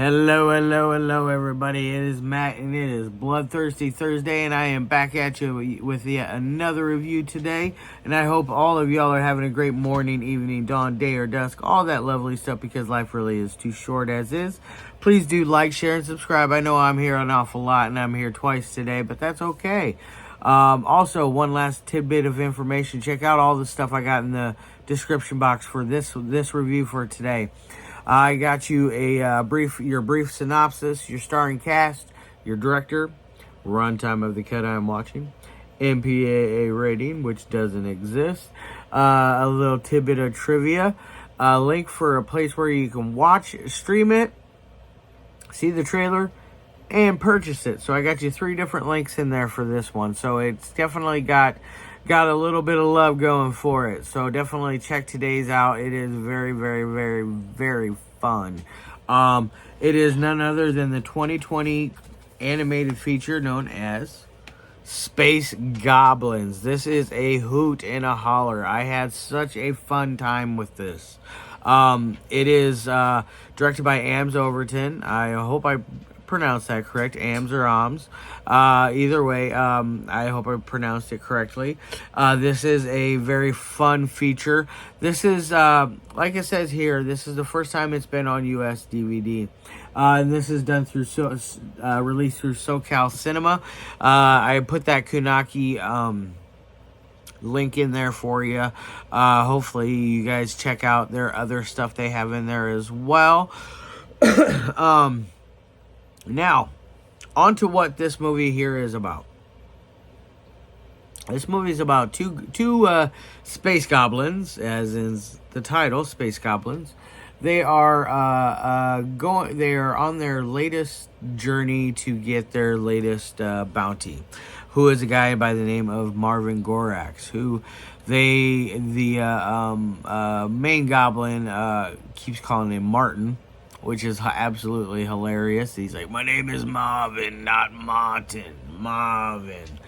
Hello, everybody. It is Matt, and it is Bloodthirsty Thursday, and I am back at you with yet another review today. And I hope all of y'all are having a great morning, evening, dawn, day, or dusk, all that lovely stuff, because life really is too short as is. Please do like, share, and subscribe. I know I'm here an awful lot, and I'm here twice today, but that's okay. Also, one last tidbit of information. Check out all the stuff I got in the description box for this review for today. I got you your brief synopsis, your starring cast, your director, runtime of the cut I'm watching, MPAA rating, which doesn't exist, a little tidbit of trivia, a link for a place where you can stream it, see the trailer, and purchase it. So I got you 3 different links in there for this one. So it's definitely got a little bit of love going for it. So definitely check today's out. It is very, very, very, very fun. It is none other than the 2020 animated feature known as Space Goblins. This is a hoot and a holler. I had such a fun time with this. It is directed by Ams Overton. I hope I pronounced that correct, Ams or Ams. Either way, I hope I pronounced it correctly. This is a very fun feature. This is, like it says here, this is the first time it's been on US DVD. And this is done through released through SoCal Cinema. I put that Kunaki link in there for you. Hopefully you guys check out their other stuff they have in there as well. Now, on to what this movie here is about. This movie is about two space goblins, as in the title, Space Goblins. They are They are on their latest journey to get their latest bounty. Who is a guy by the name of Marvin Gorax, who the main goblin keeps calling him Martin, which is absolutely hilarious. He's like, my name is Marvin, not Martin. Marvin.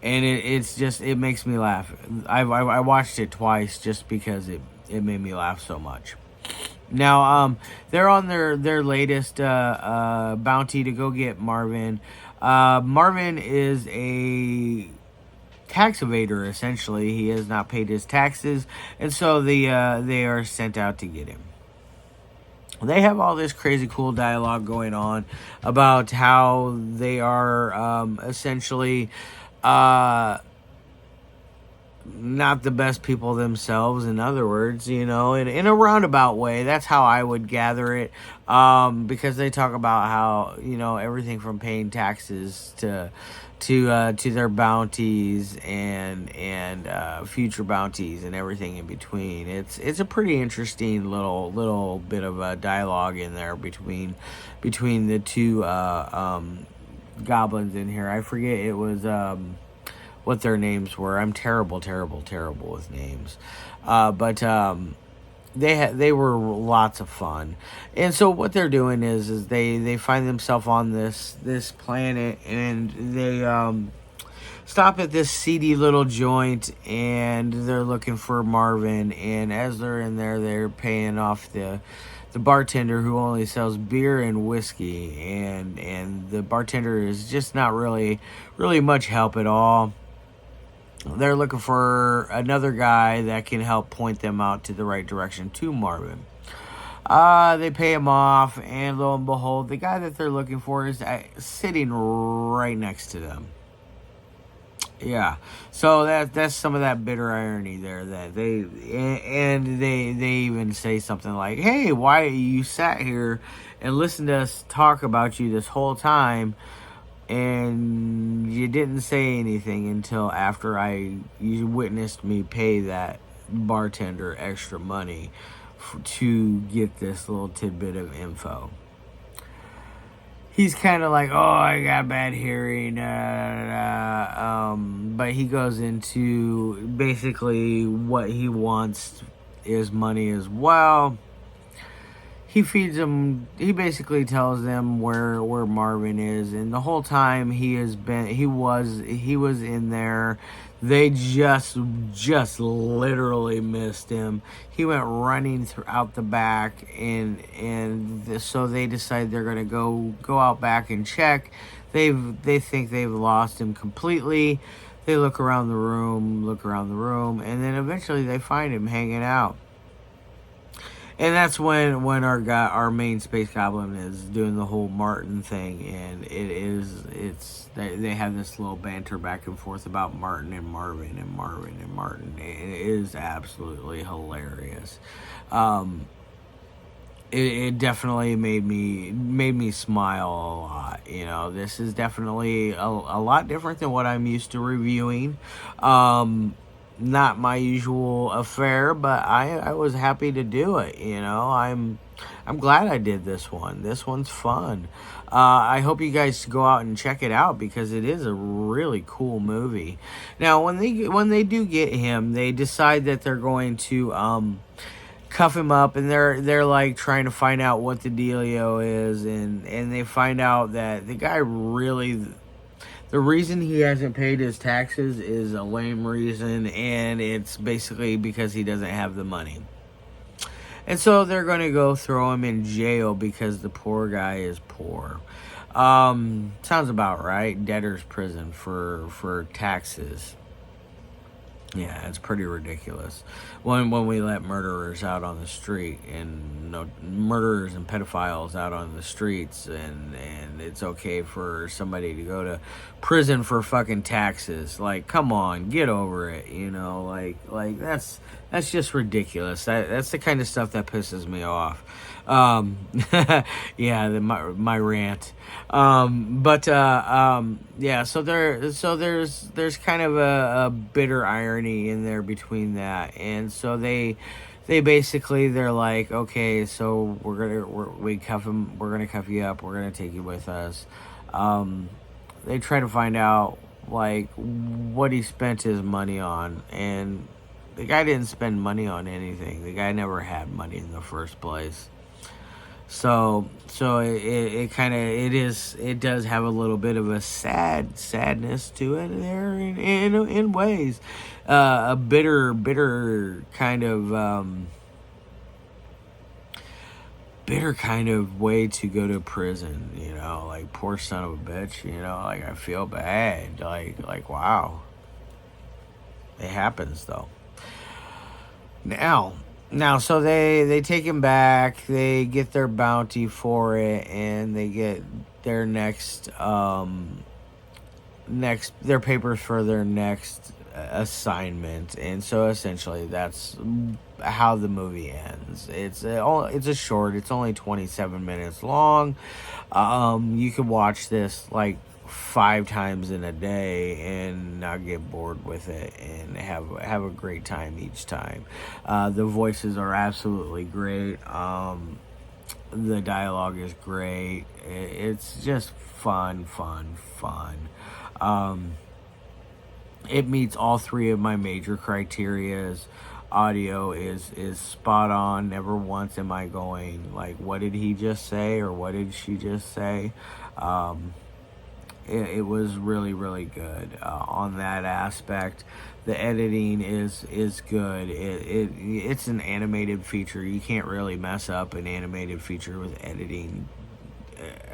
And it makes me laugh. I watched it twice just because it made me laugh so much. Now, they're on their latest bounty to go get Marvin. Marvin is a tax evader, essentially. He has not paid his taxes, and so they are sent out to get him. They have all this crazy cool dialogue going on about how they are essentially not the best people themselves, in other words, in a roundabout way. That's how I would gather it, because they talk about how, everything from paying taxes to their bounties and future bounties and everything in between. It's a pretty interesting little bit of a dialogue in there between the two goblins in here. I forget it was what their names were. I'm terrible with names, but they were lots of fun. And so what they're doing is they find themselves on this planet, and they stop at this seedy little joint, and they're looking for Marvin. And as they're in there, they're paying off the bartender, who only sells beer and whiskey, and the bartender is just not really much help at all. They're looking for another guy that can help point them out to the right direction to Marvin. They pay him off, and lo and behold, the guy that they're looking for is sitting right next to them. Yeah, so that's some of that bitter irony there, that they even say something like, "Hey, why you sat here and listened to us talk about you this whole time, and you didn't say anything until after you witnessed me pay that bartender extra money to get this little tidbit of info." He's kind of like, "Oh, I got bad hearing," but he goes into basically what he wants is money as well. he feeds them. He basically tells them where Marvin is, and the whole time he was in there. They just literally missed him. He went running out the back, so they decide they're gonna go out back and check. They think they've lost him completely. They look around the room, and then eventually they find him hanging out. And that's when our main space goblin is doing the whole Martin thing, and they have this little banter back and forth about Martin and Marvin and Marvin and Martin. It is absolutely hilarious. It definitely made me smile a lot. You know, this is definitely a lot different than what I'm used to reviewing. Not my usual affair, but I was happy to do it. You know, I'm glad I did this one. This one's fun. I hope you guys go out and check it out because it is a really cool movie. Now, when they do get him, they decide that they're going to cuff him up, and they're like trying to find out what the dealio is, and they find out that the guy really. The reason he hasn't paid his taxes is a lame reason, and it's basically because he doesn't have the money. And so they're going to go throw him in jail because the poor guy is poor. Sounds about right. Debtor's prison for taxes. Yeah, it's pretty ridiculous when we let murderers out on the street, and murderers and pedophiles out on the streets, and it's okay for somebody to go to prison for fucking taxes. Like, come on, get over it. You know, like that's just ridiculous. That's the kind of stuff that pisses me off. Yeah, my rant. Yeah. So there's kind of a bitter irony in there between that, and so they basically they're like, okay, so we cuff him. We're gonna cuff you up. We're gonna take you with us. They try to find out like what he spent his money on, and the guy didn't spend money on anything. The guy never had money in the first place. So it does have a little bit of a sadness to it there in ways, a bitter kind of way to go to prison. You know, like, poor son of a bitch. You know, like, I feel bad. Like wow, it happens though. Now, so they take him back. They get their bounty for it, and they get their their papers for their next assignment. And so essentially, that's how the movie ends. It's a short. It's only 27 minutes long. You can watch this like 5 times in a day and not get bored with it, and have a great time each time. The voices are absolutely great. The dialogue is great. It's just fun. It meets all 3 of my major criterias. Audio is spot on. Never once am I going like, what did he just say, or what did she just say? It was really, really good on that aspect. The editing is good. It's an animated feature. You can't really mess up an animated feature with editing.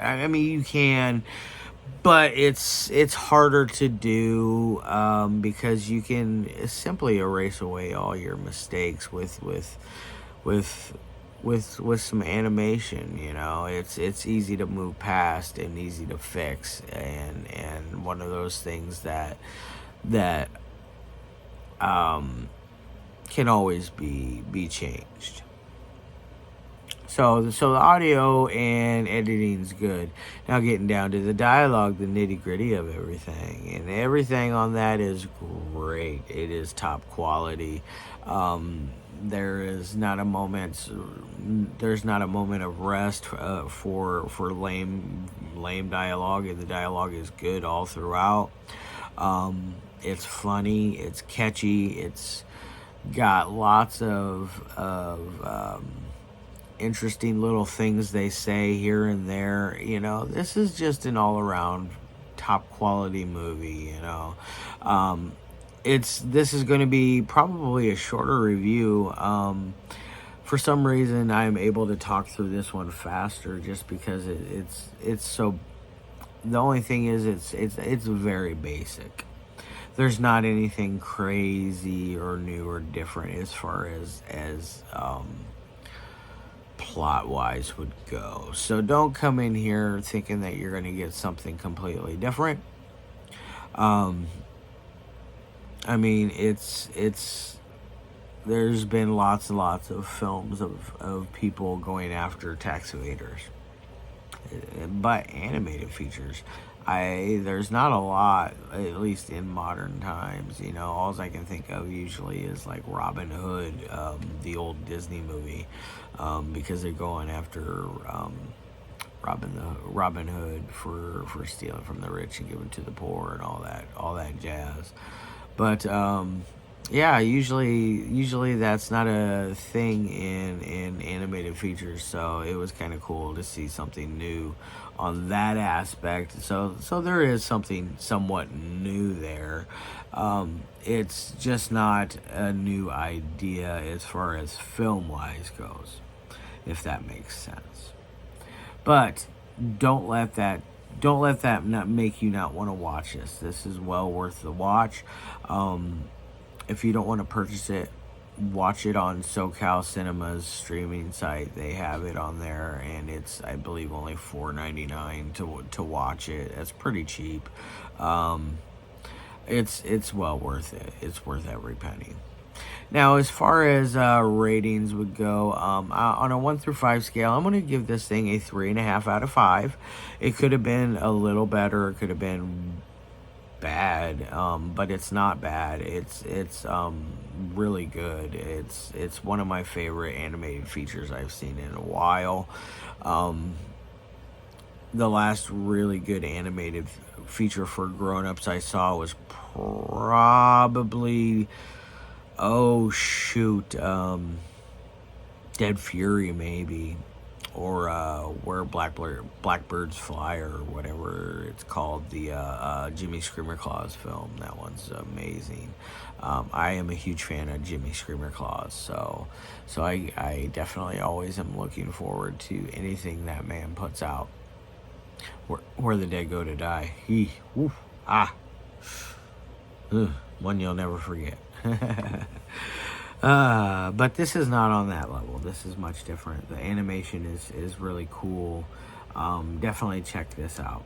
I mean, you can, but it's harder to do because you can simply erase away all your mistakes with some animation. You know, it's easy to move past and easy to fix, and one of those things that can always be changed. So the audio and editing's good. Now, getting down to the dialogue, the nitty gritty of everything, and everything on that is great. It is top quality. There's not a moment of rest for lame dialogue, and the dialogue is good all throughout. It's funny, it's catchy, it's got lots of interesting little things they say here and there. You know, this is just an all-around top quality movie. You know, this is going to be probably a shorter review. For some reason, I'm able to talk through this one faster, just because it's so. The only thing is, it's very basic. There's not anything crazy or new or different as far as plot wise would go. So don't come in here thinking that you're going to get something completely different. I mean, there's been lots and lots of films of people going after tax evaders, but animated features, there's not a lot, at least in modern times. You know, all I can think of usually is like Robin Hood, the old Disney movie, because they're going after Robin Hood for stealing from the rich and giving to the poor and all that jazz. But yeah, usually that's not a thing in animated features, so it was kind of cool to see something new on that aspect. So there is something somewhat new there. It's just not a new idea as far as film wise goes, if that makes sense. But don't let that not make you not want to watch this. This is well worth the watch. If you don't want to purchase it, watch it on SoCal Cinema's streaming site. They have it on there, and it's, I believe, only $4.99 to watch it. That's pretty cheap. It's well worth it. It's worth every penny. Now, as far as ratings would go, on a 1 through 5 scale, I'm going to give this thing a 3.5 out of 5. It could have been a little better. It could have been bad, but it's not bad. It's really good. It's one of my favorite animated features I've seen in a while. The last really good animated feature for grown-ups I saw was probably, Dead Fury, maybe, or Where Blackbirds Fly, or whatever it's called, the Jimmy Screamer Claus film. That one's amazing. I am a huge fan of Jimmy Screamer Claus, so I definitely always am looking forward to anything that man puts out. Where the dead go to die. One you'll never forget. But this is not on that level. This is much different. The animation is really cool. Definitely check this out.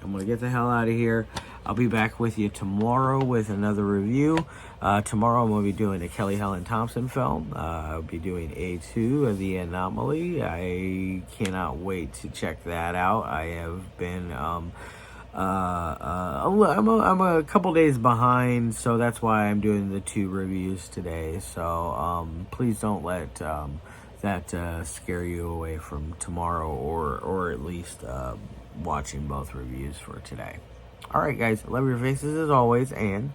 I'm going to get the hell out of here. I'll be back with you tomorrow with another review. Tomorrow I'm going to be doing a Kelly Helen Thompson film. I'll be doing A2 of The Anomaly. I cannot wait to check that out. I have been... I'm a couple days behind, so that's why I'm doing the 2 reviews today. So please don't let that scare you away from tomorrow, or at least watching both reviews for today. All right, guys, love your faces as always, and